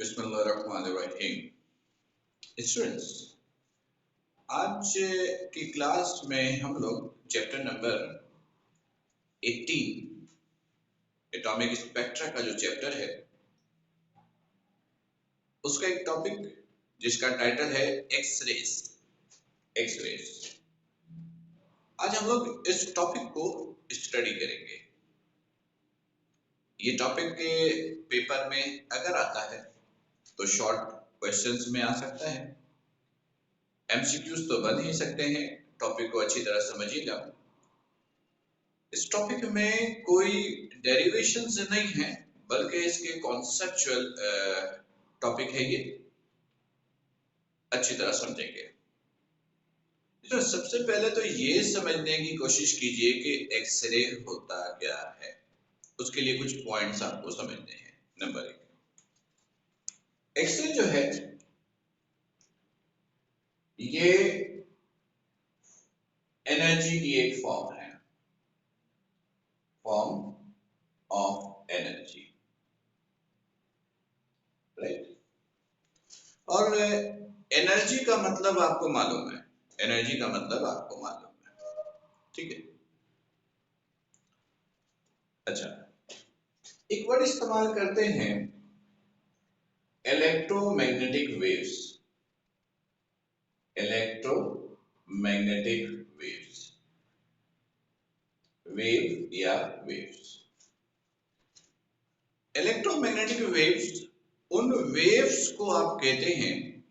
बिस्मिल्लाहिर्रहमानिर्रहीम। स्टूडेंट्स, आज की क्लास में हम लोग चैप्टर नंबर 18 एटॉमिक स्पेक्ट्रा का जो चैप्टर है उसका एक टॉपिक जिसका टाइटल है एक्स रेज। आज हम लोग इस टॉपिक को स्टडी करेंगे। ये टॉपिक के पेपर में अगर आता है तो शॉर्ट क्वेश्चंस में आ सकता है, एमसीक्यूज तो बन ही सकते हैं। टॉपिक को अच्छी तरह समझिएगा। इस टॉपिक में कोई डेरिवेशंस नहीं है, बल्कि इसके कॉन्सेप्चुअल टॉपिक है। ये अच्छी तरह समझेंगे। तो सबसे पहले तो ये समझने की कोशिश कीजिए कि एक्सरे होता क्या है। उसके लिए कुछ पॉइंट्स आपको समझने हैं। नंबर 1, एक्सरे जो है ये एनर्जी की एक फॉर्म है, फॉर्म ऑफ एनर्जी, राइट। और एनर्जी का मतलब आपको मालूम है, एनर्जी का मतलब आपको मालूम है, ठीक है। अच्छा, एक वर्ड इस्तेमाल करते हैं electromagnetic waves. Electromagnetic waves, wave या वेव्स। इलेक्ट्रोमैग्नेटिक वेव्स उन वेव्स को आप कहते हैं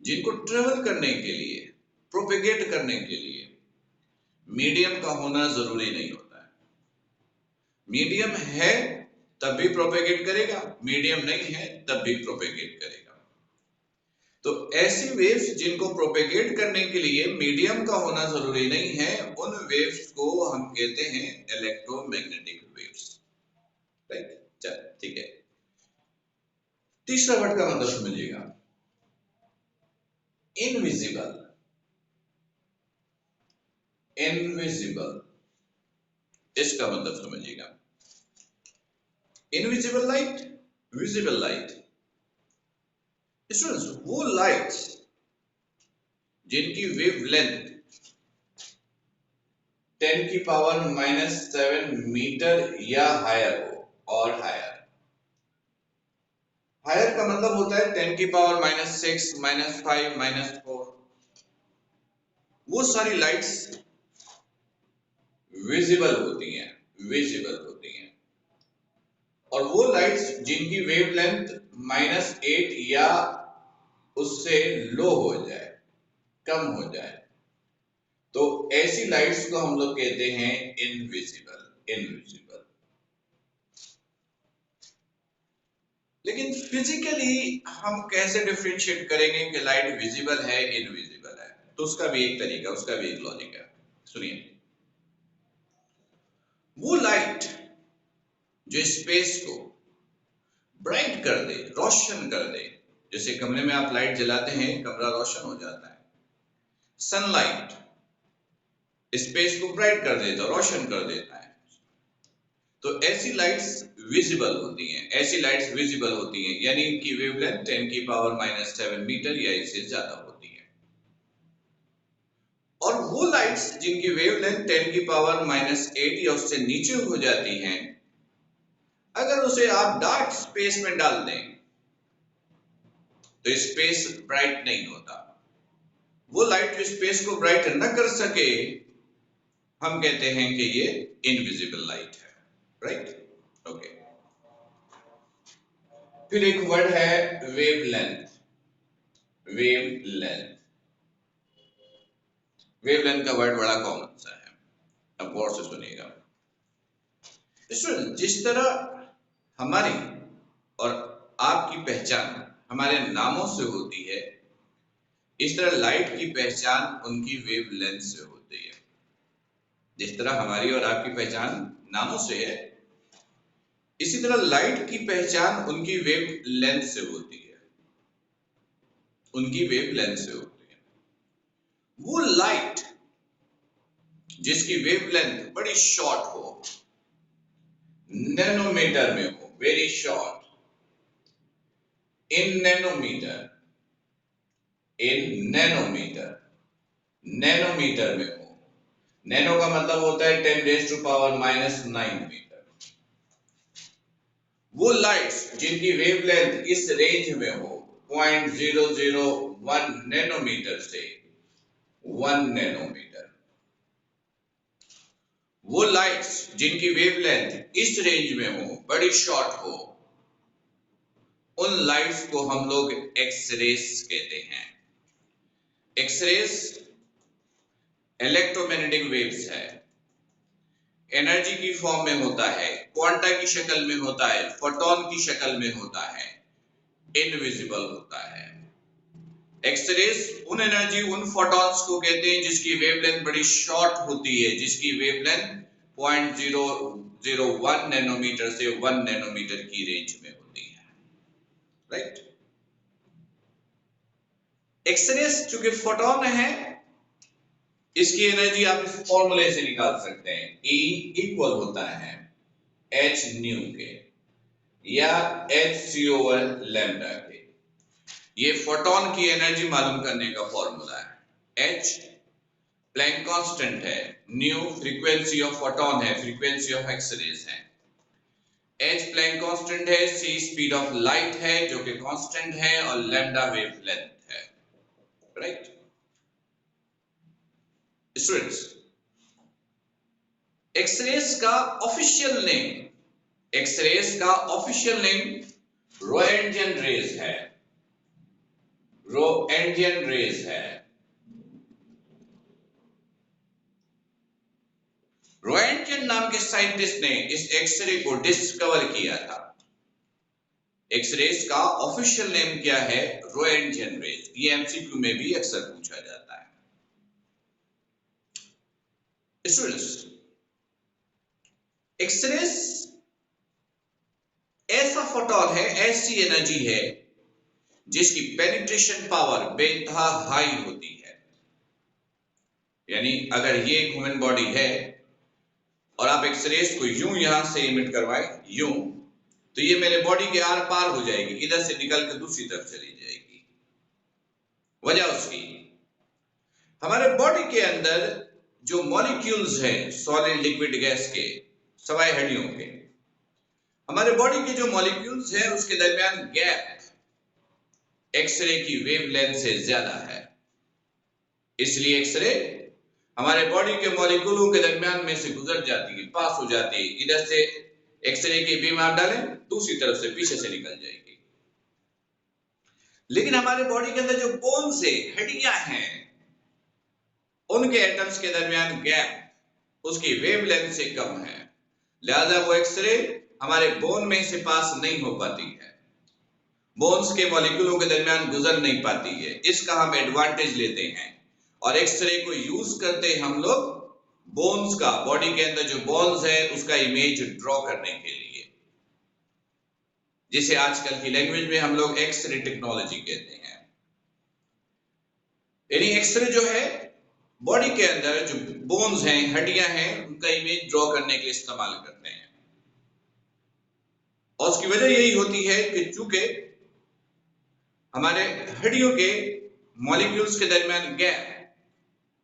जिनको ट्रेवल करने के लिए, प्रोपेगेट करने के लिए मीडियम का होना जरूरी नहीं होता है। मीडियम है तब भी प्रोपेगेट करेगा, मीडियम नहीं है तब भी प्रोपेगेट करेगा। तो ऐसी वेव्स जिनको प्रोपेगेट करने के लिए मीडियम का होना जरूरी नहीं है, उन वेव्स को हम कहते हैं इलेक्ट्रोमैग्नेटिक वेव्स, राइट। चल ठीक है। तीसरा वर्ड का मतलब समझिएगा, इनविजिबल। इनविजिबल, इसका मतलब समझिएगा। Invisible light, visible light. Students, वो लाइट्स जिनकी वेवलेंथ 10⁻⁻7 मीटर या हायर हो, और हायर। हायर का मतलब होता है 10⁻⁻6, -5, -4। वो सारी लाइट्स विजिबल होती हैं, विजिबल होती हैं। और वो लाइट्स जिनकी वेवलेंथ -8 या उससे लो हो जाए, कम हो जाए, तो ऐसी लाइट्स को हम लोग कहते हैं इनविजिबल। इनविजिबल। लेकिन फिजिकली हम कैसे डिफरेंशिएट करेंगे कि लाइट विजिबल है, इनविजिबल है? तो उसका भी एक तरीका, उसका भी एक लॉजिक है। सुनिए, वो लाइट जो स्पेस को ब्राइट कर दे, रोशन कर दे, जैसे कमरे में आप लाइट जलाते हैं, कमरा रोशन हो जाता है। सनलाइट स्पेस को ब्राइट कर देता है, रोशन कर देता है। तो ऐसी लाइट्स विजिबल होती हैं, ऐसी लाइट्स विजिबल होती हैं, यानी इनकी वेवलेंथ 10⁻⁻7 मीटर या इससे ज्यादा होती है। और वो लाइट्स जिनकी वेवलेंथ 10⁻⁻8 या उससे नीचे हो जाती हैं, अगर उसे आप डार्क स्पेस में डाल दें तो स्पेस ब्राइट नहीं होता। वो लाइट जो स्पेस को ब्राइट न कर सके, हम कहते हैं कि ये इनविजिबल लाइट है, राइट। ओके। फिर एक वर्ड है वेवलेंथ। वेवलेंथ, वेवलेंथ का वर्ड बड़ा कॉमन सा है, अब गौर से सुनिएगा। जिस तरह हमारी और आपकी पहचान हमारे नामों से होती है, इस तरह लाइट की पहचान उनकी वेवलेंथ से होती है। जिस तरह हमारी और आपकी पहचान नामों से है, इसी तरह लाइट की पहचान उनकी वेवलेंथ से होती है, उनकी वेवलेंथ से होती है। वो लाइट जिसकी वेवलेंथ बड़ी शॉर्ट हो, नैनोमीटर में हो, वेरी शॉर्ट, इन नैनोमीटर, इन नैनोमीटर, नैनोमीटर में हो। नैनो का मतलब होता है 10⁻⁻⁹ मीटर। वो लाइट्स जिनकी वेवलेंथ इस रेंज में हो 0.001 नैनोमीटर से 1 नैनोमीटर, वो लाइट्स जिनकी वेवलेंथ इस रेंज में हो, बड़ी शॉर्ट हो, उन लाइट्स को हम लोग एक्सरेस कहते हैं। एक्सरेस इलेक्ट्रोमैग्नेटिक वेव्स है, एनर्जी की फॉर्म में होता है, क्वांटा की शक्ल में होता है, फोटोन की शक्ल में होता है, इनविजिबल होता है। एक्सरेस उन एनर्जी, उन फोटॉन्स को कहते हैं जिसकी वेवलेंथ बड़ी शॉर्ट होती है, जिसकी वेवलेंथ 0.001 नैनोमीटर से 1 नैनोमीटर की रेंज में होती है, राइट। एक्सरेस चूंकि फोटोन है, इसकी एनर्जी आप इस फॉर्मूले से निकाल सकते हैं, E इक्वल होता है h न्यू के या h/λ के। ये फोटोन की एनर्जी मालूम करने का फॉर्मूला है। h प्लैंक कांस्टेंट है, न्यू फ्रीक्वेंसी ऑफ फोटोन है, फ्रीक्वेंसी ऑफ एक्सरेज है। h प्लैंक कांस्टेंट है, c स्पीड ऑफ लाइट है जो कि कांस्टेंट है, और लैम्डा वेवलेंथ है, राइट। स्टूडेंट्स, एक्सरेज का ऑफिशियल नेम, एक्सरेज का ऑफिशियल नेम रोएंटगेन रेज है, रोएंटगेन रेज है। रोएंटगेन नाम के साइंटिस्ट ने इस एक्सरे को डिस्कवर किया था। एक्सरेज का ऑफिशियल नेम क्या है? रोएंटगेन रेज। ये एमसीक्यू में भी अक्सर पूछा जाता है। स्टूडेंट्स, एक्सरेज ऐसा फोटोन है, ऐसी एनर्जी है जिसकी पेनिट्रेशन पावर बेइंतहा हाई होती है। यानी अगर ये ह्यूमन बॉडी है और आप एक्सरेज को यूं यहां से इमिट करवाएं, यूं, तो ये मेरे बॉडी के आर पार हो जाएगी, इधर से निकल के दूसरी तरफ चली जाएगी। वजह उसकी, हमारे बॉडी के अंदर जो मॉलिक्यूल्स हैं सॉलिड लिक्विड गैस के, सवाए हड्डियों के, हमारे बॉडी के जो मॉलिक्यूल्स हैं उसके दरमियान गैप एक्सरे की वेवलेंथ से ज्यादा है। इसलिए एक्सरे हमारे बॉडी के मॉलिक्यूलों के दरमियान में से गुजर जाती है, पास हो जाती है। इधर से एक्सरे की बीम आप डालें, दूसरी तरफ से पीछे से निकल जाएगी। लेकिन हमारे बॉडी के अंदर जो बोन्स है, हड्डियां हैं, उनके एटम्स के दरमियान गैप उसकी वेवलेंथ से कम है, लिहाजा वो एक्सरे हमारे बोन में से पास नहीं हो पाती है, बोन्स के मॉलिक्यूलों के दरमियान गुजर नहीं पाती है। इसका हम एडवांटेज लेते हैं और एक्सरे को यूज करते हैं हम लोग बोन्स का, बॉडी के अंदर जो बोन्स है उसका इमेज ड्रॉ करने के लिए, जिसे आजकल की लैंग्वेज में हम लोग एक्सरे टेक्नोलॉजी कहते हैं। यानी एक्सरे जो है बॉडी के अंदर जो बोन्स हैं, हड्डियां हैं, उनका इमेज ड्रॉ करने के लिए इस्तेमाल करते हैं। और उसकी वजह यही होती है कि चूंकि हमारे हड्डियों के मॉलिक्यूल्स के दरमियान गैप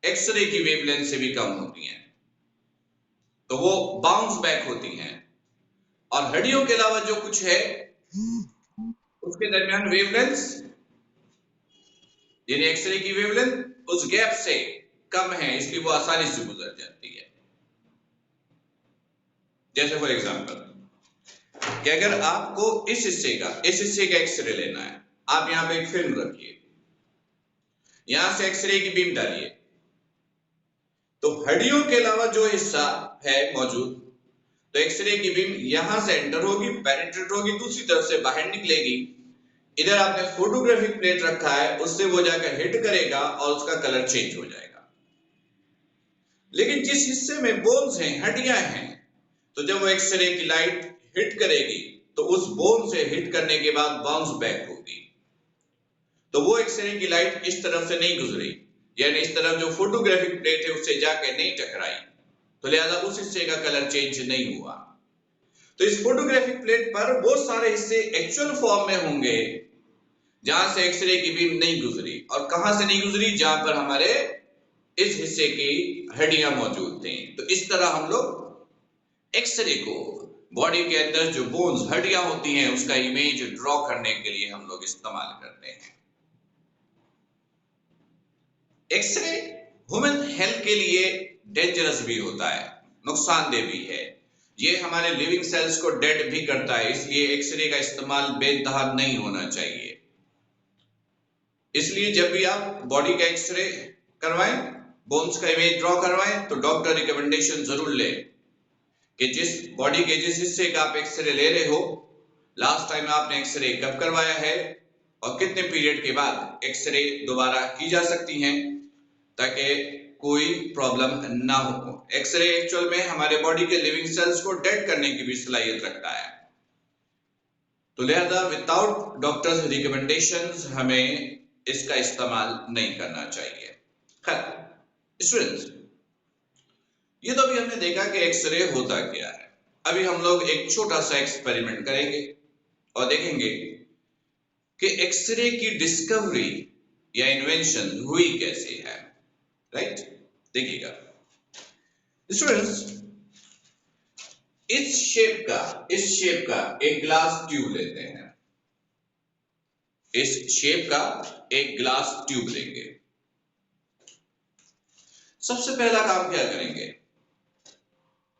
एक्सरे की वेवलेंथ से भी कम होती हैं, तो वो बाउंस बैक होती हैं, और हड्डियों के अलावा जो कुछ है उसके दरमियान वेवलेंथ, यानी एक्सरे की वेवलेंथ उस गैप से कम है, इसलिए वो आसानी से गुजर जाती है। जैसे फॉर एग्जांपल कि अगर आपको इस हिस्से का एक्सरे लेना है, आप यहां पे एक फिल्म रखिए, यहां से एक्सरे की बीम डालिए, तो हड्डियों के अलावा जो हिस्सा है मौजूद, तो एक्सरे की बीम यहां से एंटर होगी, पेनिट्रेट होगी, दूसरी तरफ से बाहर निकलेगी। इधर आपने फोटोग्राफिक प्लेट रखा है, उससे वो जाकर हिट करेगा और उसका कलर चेंज हो जाएगा। लेकिन जिस हिस्से में बोन्स हैं, हड्डियां हैं, तो जब वो एक्सरे की लाइट हिट करेगी तो उस बोन से हिट करने के बाद बाउंस बैक होगी, तो वो एक्सरे की लाइट इस तरफ से नहीं गुजरी, यानी इस तरफ जो फोटोग्राफिक प्लेट है उससे जाके नहीं टकराई, तो लिहाजा उस हिस्से का कलर चेंज नहीं हुआ। तो इस फोटोग्राफिक प्लेट पर वो सारे हिस्से एक्चुअल फॉर्म में होंगे जहां से एक्सरे की बीम नहीं गुजरी। और कहां से नहीं गुजरी? जहां पर हमारे इस हिस्से की हड्डियां मौजूद थी। तो इस तरह हम लोग एक्सरे को बॉडी के अंदर जो बोन्स हड्डियां होती हैं उसका इमेज ड्रॉ करने के लिए हम लोग इस्तेमाल करते हैं। एक्सरे ह्यूमन हेल्थ के लिए डेंजरस भी होता है, नुकसानदेह भी है। ये हमारे लिविंग सेल्स को डेड भी करता है, इसलिए एक्सरे का इस्तेमाल बेइंतहा नहीं होना चाहिए। इसलिए जब भी आप बॉडी का एक्सरे करवाएं, बोन्स का इमेज ड्रॉ करवाएं, तो डॉक्टर रिकमेंडेशन जरूर लें कि जिस बॉडी के जिस हिस्से का आप एक्सरे ले रहे हो, लास्ट टाइम आपने एक्सरे कब करवाया है और कितने पीरियड के बाद एक्सरे दोबारा की जा सकती हैं, ताकि कोई प्रॉब्लम ना हो। एक्सरे एक्चुअल में हमारे बॉडी के लिविंग सेल्स को डेड करने की भी सलाहियत रखता है, तो लिहाजा विदाउट डॉक्टर्स रिकमेंडेशंस हमें इसका इस्तेमाल नहीं करना चाहिए। खैर स्टूडेंट्स, ये तो अभी हमने देखा कि एक्सरे होता क्या है। अभी हम लोग एक छोटा सा एक्सपेरिमेंट करेंगे और देखेंगे कि एक्सरे की डिस्कवरी या इन्वेंशन हुई कैसे है। राइट, देखिएगा स्टूडेंट्स, इस शेप का एक ग्लास ट्यूब लेते हैं। इस शेप का एक ग्लास ट्यूब लेंगे। सबसे पहला काम क्या करेंगे?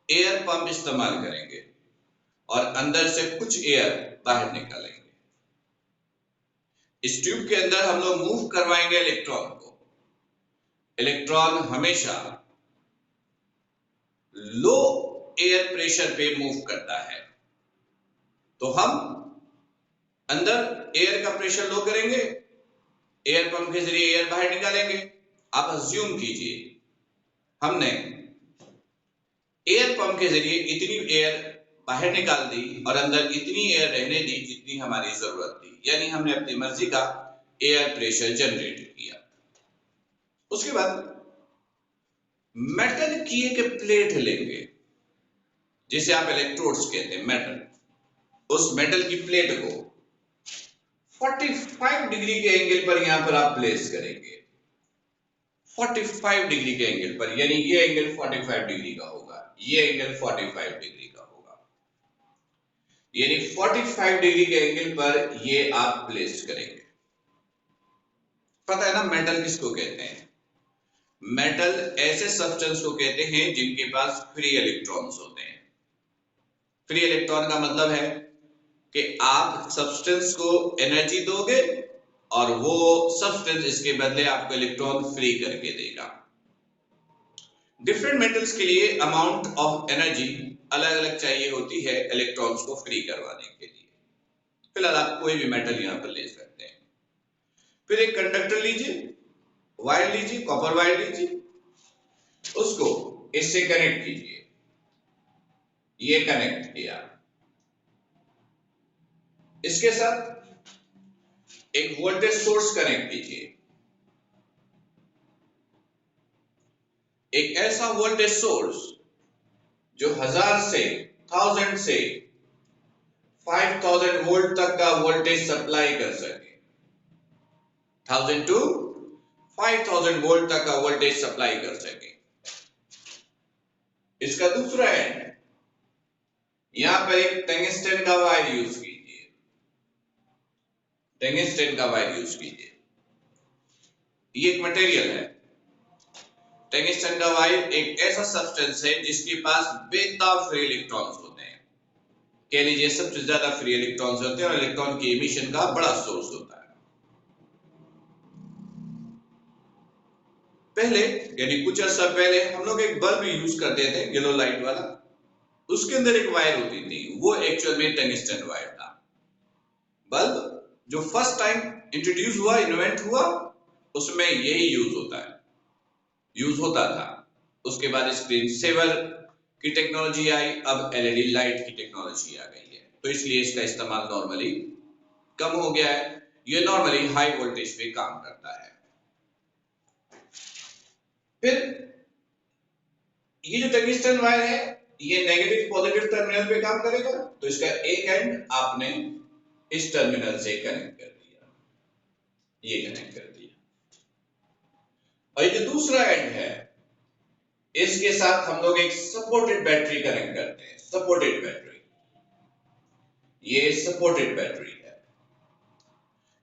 एयर पंप इस्तेमाल करेंगे और अंदर से कुछ एयर बाहर निकालेंगे। इस ट्यूब के अंदर हम लोग मूव करवाएंगे इलेक्ट्रॉन को। इलेक्ट्रॉन हमेशा लो एयर प्रेशर पे मूव करता है, तो हम अंदर एयर का प्रेशर लो करेंगे, एयर पंप के जरिए एयर बाहर निकालेंगे। आप अज्यूम कीजिए हमने एयर पंप के जरिए इतनी एयर बाहर निकाल दी और अंदर इतनी एयर रहने दी जितनी हमारी जरूरत थी, यानी हमने अपनी मर्जी का एयर प्रेशर जनरेट किया। उसके बाद मेटल की एक प्लेट लेंगे, जिसे आप इलेक्ट्रोड्स कहते हैं, मेटल। उस मेटल की प्लेट को 45 डिग्री के एंगल पर यहां पर आप प्लेस करेंगे। 45 डिग्री के एंगल पर, यानी ये एंगल 45 डिग्री का होगा, ये एंगल 45 डिग्री का होगा, यानी 45 डिग्री के एंगल पर ये आप प्लेस करेंगे। पता है ना मेटल किसको कहते हैं? मेटल ऐसे सब्सटेंस को कहते हैं जिनके पास फ्री इलेक्ट्रॉन्स होते हैं। फ्री इलेक्ट्रॉन का मतलब है कि आप सब्सटेंस को एनर्जी दोगे और वो सब्सटेंस इसके बदले आपको इलेक्ट्रॉन फ्री करके देगा। डिफरेंट मेटल्स के लिए अमाउंट ऑफ एनर्जी अलग अलग चाहिए होती है इलेक्ट्रॉन्स को फ्री करवाने के लिए। फिलहाल आप कोई भी मेटल यहां पर ले सकते हैं। फिर एक कंडक्टर लीजिए, वायर लीजिए, कॉपर वायर लीजिए, उसको इससे कनेक्ट कीजिए। ये कनेक्ट किया, इसके साथ एक वोल्टेज सोर्स कनेक्ट कीजिए। एक ऐसा वोल्टेज सोर्स जो 1000 से 5000 वोल्ट तक का वोल्टेज सप्लाई कर सके। 1000 टू 5000 वोल्ट तक का वोल्टेज सप्लाई कर सके। इसका दूसरा एंड, यहां पर एक टंगस्टन का वायर यूज कीजिए। टंगस्टन का वायर यूज कीजिए। ये एक मटेरियल है। टंगस्टन का वायर एक ऐसा सब्सटेंस है जिसके पास बेताब फ्री इलेक्ट्रॉन्स होते हैं। कह लीजिए सबसे ज्यादा फ्री इलेक्ट्रॉन्स होते हैं और इलेक्ट्रॉन की एमिशन का बड़ा सोर्स होता है। पहले यानी कुछ अर्सा पहले हम लोग एक बल्ब यूज करते थे, येलो लाइट वाला। उसके अंदर एक वायर होती थी, वो एक्चुअल में टंगस्टन वायर था। बल्ब जो फर्स्ट टाइम इंट्रोड्यूस हुआ, इन्वेंट हुआ, उसमें यही यूज होता था। उसके बाद स्क्रीन सेवर की टेक्नोलॉजी आई, अब एलईडी लाइट की टेक्नोलॉजी आ गई है, तो इसलिए इसका इस्तेमाल नॉर्मली कम हो गया है। ये नॉर्मली हाई वोल्टेज पे काम करता है। फिर ये जो टंगस्टन वायर है, ये नेगेटिव पॉजिटिव टर्मिनल पे काम करेगा, तो इसका एक एंड आपने इस टर्मिनल से कनेक्ट कर दिया। ये कनेक्ट कर दिया। और ये जो दूसरा एंड है, इसके साथ हम लोग एक सपोर्टेड बैटरी कनेक्ट करते हैं। सपोर्टेड बैटरी, ये सपोर्टेड बैटरी है।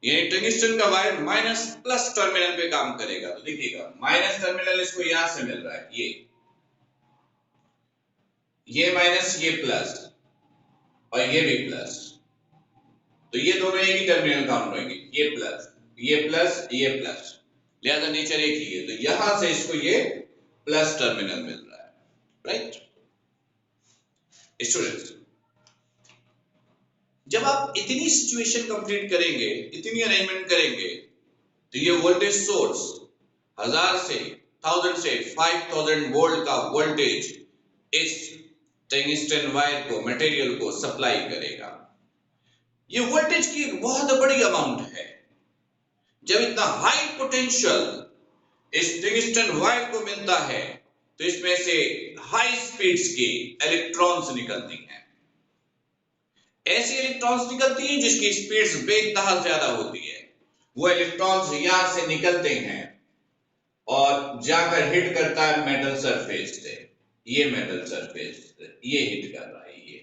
ये टंगस्टन का वायर माइनस प्लस टर्मिनल पे काम करेगा। तो देखिएगा माइनस टर्मिनल इसको यहां से मिल रहा है, ये माइनस, ये प्लस, और ये भी प्लस। तो ये दोनों एक ही टर्मिनल काउंट होंगे, ये प्लस, ये प्लस, ये प्लस, लिहाजा नेचर एक ही है। तो यहां से इसको ये प्लस टर्मिनल मिल रहा है, राइट स्टूडेंट्स। जब आप इतनी सिचुएशन कंप्लीट करेंगे, इतनी अरेंजमेंट करेंगे, तो ये वोल्टेज सोर्स 1000 से 1000 से 5000 वोल्ट का वोल्टेज इस टंगस्टन वायर को, मटेरियल को सप्लाई करेगा। ये वोल्टेज की बहुत बड़ी अमाउंट है। जब इतना हाई पोटेंशियल इस टंगस्टन वायर को मिलता है, तो इसमें से हाई स्पीड्स के इलेक्ट्रॉन्स निकलती हैं। ऐसी इलेक्ट्रॉन्स निकलती हैं जिसकी स्पीड्स बेतहा ज्यादा होती है। वो इलेक्ट्रॉन्स यहां से निकलते हैं और जाकर हिट करता है मेटल सरफेस से। ये मेटल सरफेस ये हिट कर रहा है। ये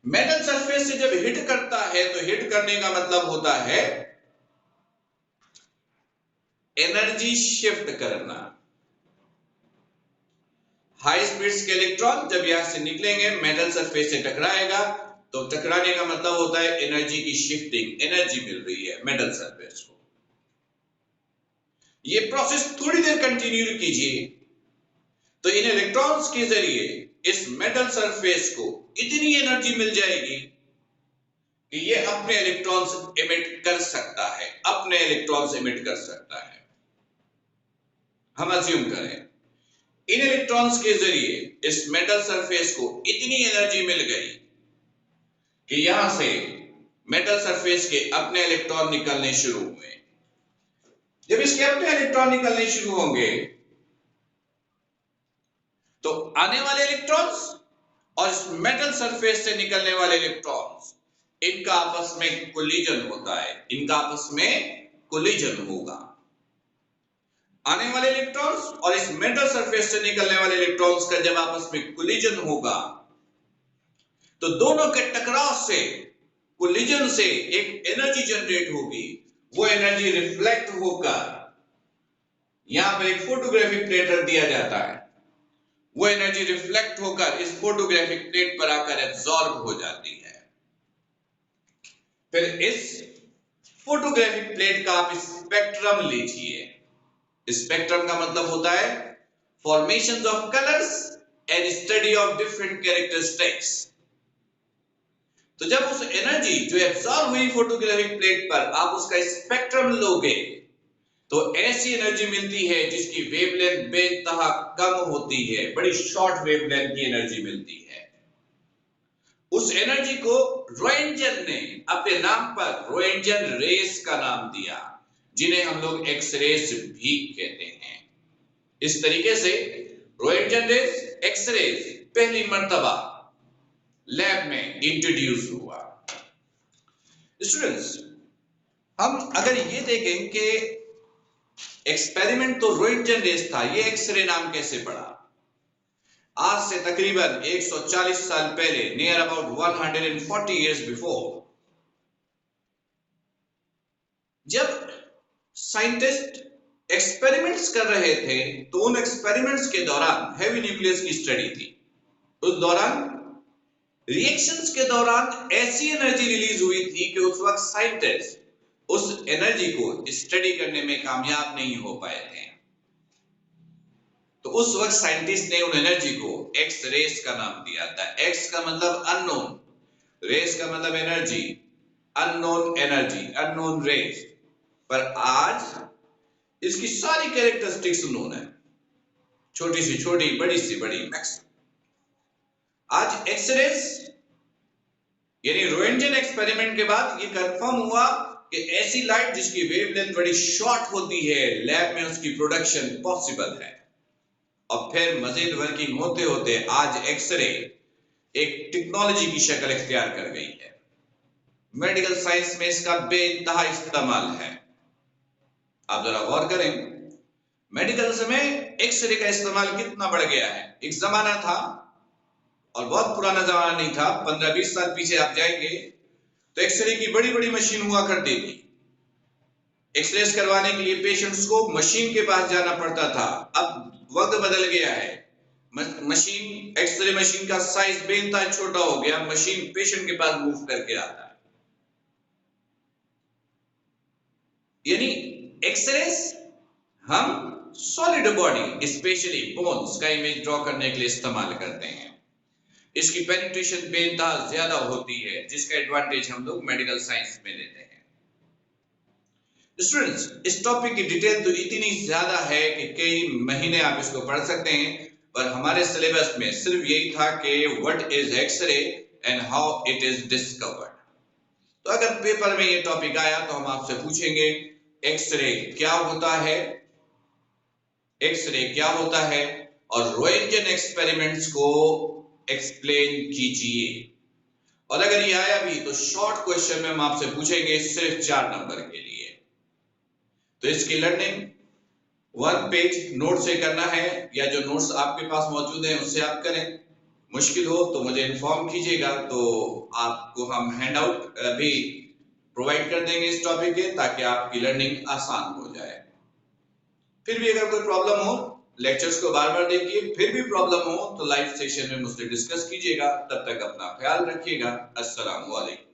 मेटल सरफेस से जब हिट करता है, तो हिट करने का मतलब होता है एनर्जी शिफ्ट करना। हाई स्पीड्स के इलेक्ट्रॉन जब यहां से निकलेंगे, मेटल सरफेस से टकराएगा, तो टकराने का मतलब होता है एनर्जी की शिफ्टिंग, एनर्जी मिल रही है मेटल सरफेस को। ये प्रोसेस थोड़ी देर कंटिन्यू कीजिए, तो इन इलेक्ट्रॉन्स के जरिए इस मेटल सरफेस को इतनी एनर्जी मिल जाएगी कि ये अपने इलेक्ट्रॉन्स एमिट कर सकता है, अपने इलेक्ट्रॉन्स एमिट कर सकता है। हम अज्यूम करें इन इलेक्ट्रॉन्स के जरिए इस मेटल सरफेस को इतनी एनर्जी मिल गई कि यहां से मेटल सरफेस के अपने इलेक्ट्रॉन निकलने शुरू हुए। जब इसके अपने इलेक्ट्रॉन निकलने शुरू होंगे, तो आने वाले इलेक्ट्रॉन्स और इस मेटल सरफेस से निकलने वाले इलेक्ट्रॉन्स, इनका आपस में कोलिजन होता है, इनका आपस में कोलिजन होगा। आने वाले इलेक्ट्रॉन्स और इस मेटल सरफेस से निकलने वाले इलेक्ट्रॉन्स का जब आपस में कोलिजन होगा, तो दोनों के टकराव से, कोलिजन से एक एनर्जी जनरेट होगी। वो एनर्जी रिफ्लेक्ट होकर यहां पर एक फोटोग्राफिक प्लेट रख दिया जाता है। वो एनर्जी रिफ्लेक्ट होकर इस फोटोग्राफिक प्लेट पर आकर एब्जॉर्ब हो जाती है। फिर इस फोटोग्राफिक प्लेट का आप स्पेक्ट्रम लीजिए। स्पेक्ट्रम का मतलब होता है formations of colours and study of different characteristics. तो जब उस एनर्जी जो एब्जॉर्ब हुई फोटोग्राफिक प्लेट पर, आप उसका स्पेक्ट्रम लोगे, तो ऐसी एनर्जी मिलती है जिसकी वेवलेंथ बेतहा कम होती है, बड़ी शॉर्ट वेवलेंथ की एनर्जी मिलती है। उस एनर्जी को रोएंटगन ने अपने नाम पर रोएंटगन रेस का नाम दिया, जिन्हें हम लोग एक्स रेस भी कहते हैं। इस तरीके से रोएंटगन रेस, एक्स रेस पहली मर्तबा लैब में इंट्रोड्यूस हुआ। स्टूडेंट्स, हम अगर ये देखें कि एक्सपेरिमेंट तो रोएंटगन रेस था, ये एक्सरे नाम कैसे पड़ा? आज से तकरीबन 140 साल पहले, नियर अबाउट 140 इयर्स बिफोर, जब साइंटिस्ट एक्सपेरिमेंट्स कर रहे थे, तो उन एक्सपेरिमेंट्स के दौरान हैवी न्यूक्लियस की स्टडी थी। उस दौरान रिएक्शंस के दौरान ऐसी एनर्जी रिलीज हुई थी कि उस वक्त साइंटिस्ट उस एनर्जी को स्टडी करने में कामयाब नहीं हो पाए थे। तो उस वक्त साइंटिस्ट ने उन एनर्जी को एक्स रेस का नाम दिया था। एक्स का मतलब अननोन, रेस का मतलब energy, unknown energy, unknown rays. पर आज इसकी सारी कैरेक्टरिस्टिक्स नोन है, छोटी सी छोटी, बड़ी सी बड़ी, मैक्सिमम। आज एक्स रेस यानी रोएंटगन एक्सपेरिमेंट के बाद ये कंफर्म हुआ कि ऐसी लाइट जिसकी वेवलेंथ बड़ी शॉर्ट होती है, लैब में उसकी प्रोडक्शन पॉसिबल है। और फिर मजीद वर्किंग होते होते आज एक्सरे एक टेक्नोलॉजी की शक्ल इख्तियार कर गई है। मेडिकल साइंस में इसका बेइंतहा इस्तेमाल है। आप जरा गौर करें, मेडिकल में एक्सरे का इस्तेमाल कितना बढ़ गया है। एक जमाना था, और बहुत पुराना जमाना नहीं था, 15-20 साल पीछे आप जाएंगे तो एक्सरे की बड़ी बड़ी मशीन हुआ करती थी। एक्सरे करवाने के लिए पेशेंट्स को मशीन के पास जाना पड़ता था। अब वक्त बदल गया है, मशीन, एक्सरे मशीन का साइज बेइंतहा छोटा हो गया, मशीन पेशेंट के पास मूव करके आता है। यानी एक्सरे हम सॉलिड बॉडी स्पेशली बोन्स का इमेज ड्रॉ करने के लिए इस्तेमाल करते हैं। इसकी पेनिट्रेशन बेइंतहा ज्यादा होती है, जिसका एडवांटेज हम लोग मेडिकल साइंस में लेते हैं। स्टूडेंट्स, इस टॉपिक की डिटेल तो इतनी ज्यादा है कि कई महीने आप इसको पढ़ सकते हैं, पर हमारे सिलेबस में सिर्फ यही था कि what is X ray and how it is discovered. तो अगर पेपर में ये टॉपिक आया तो हम आपसे पूछेंगे एक्सरे क्या होता है, एक्सरे क्या होता है, और रोएंटगेन एक्सपेरिमेंट्स को एक्सप्लेन कीजिए। और अगर ये आया भी तो शॉर्ट क्वेश्चन में हम आपसे पूछेंगे सिर्फ 4 नंबर के लिए। तो इसकी लर्निंग 1 पेज नोट से करना है, या जो नोट्स आपके पास मौजूद हैं उससे आप करें। मुश्किल हो तो मुझे इन्फॉर्म कीजिएगा, तो आपको हम हैंड आउट भी प्रोवाइड कर देंगे इस टॉपिक के, ताकि आपकी लर्निंग आसान हो जाए। फिर भी अगर कोई प्रॉब्लम हो, लेक्चर्स को बार बार देखिए, फिर भी प्रॉब्लम हो तो लाइव सेशन में मुझसे डिस्कस कीजिएगा। तब तक अपना ख्याल रखिएगा। अस्सलाम वालेकुम।